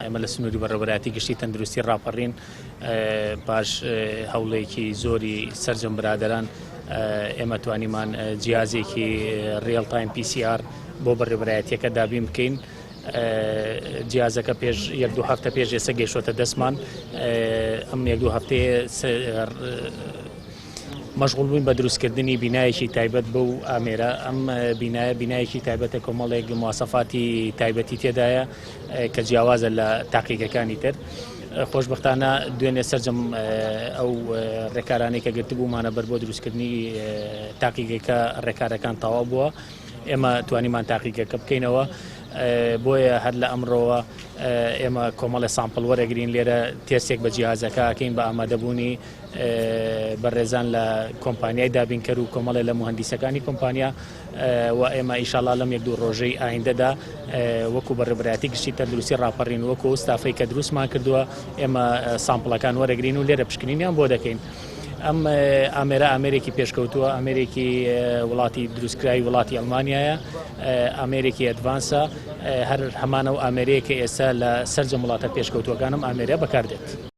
ئێمە لە سنووری بەڕێوەبەرایەتی گشتی تەندروستی ڕاپەڕین پاش هەوڵێکی زۆری سەرجەم برادەران ئێمە توانیمان جیازێکی ریڵ تایم PCR بۆ بەڕێوەبەرایەتیەکە دابین بکەین. جیازەکە پێش 1-2 هەفتە پێش ئێستا گەیشتۆتە دەستمان. ئەم 1-2 هەفتەیە مەشغوڵ بووین بە دروستکردنی بینایەکی تایبەت بەو ئامێرە. ئەم بینایەکی تایبەتە کۆمەڵێک مواسەفاتی تایبەتی تێدایە کە جیاوازە لە تاقیگەکانی تر. خۆشبەختانە دوێنێ سەرجەم ئەو ڕێکارانەی کە گرتبوومانە بەر بۆ دروستکردنی تاقیگەکە ڕێکارەکان تەواو بووە. ئێمە توانیمان تاقیگەکە بکەینەوە. بۆیە هەر لە ئەمڕۆوە ئێمە کۆمەڵی سامپڵ وەرەگرین لێرە تێستێک بە جیهازەکە ئەکەین بە ئامادەبوونی بەڕێزان لە کۆمپانیای دابینکەر و کۆمەڵێ لە مهندیسەکانی کۆمپانیا و ئێمە ئیشاڵڵا لەم 1-2 ڕۆژەی ئایندەدا وەکو بەڕێوەبەرایەتی گشتی تەندروستی ڕاپەڕین وەکو ستافەی کە دروستمان کردووە ئێمە سامپڵەکان وەرەگرین و لێرە پشکنینیان بۆ دەکەین. ئەم ئامێرە ئامێرێکی پێشکەوتووە، ئامێرێکی وڵاتی دروستکراوی وڵاتی ئەڵمانیایە، ئامێرێکی ئەدڤانسە، هەر هەمانە و ئامێرەیە کە ئێستا لە سەرجەم وڵاتە پێشکەوتووەکانم ئامێرە بەکاردێت.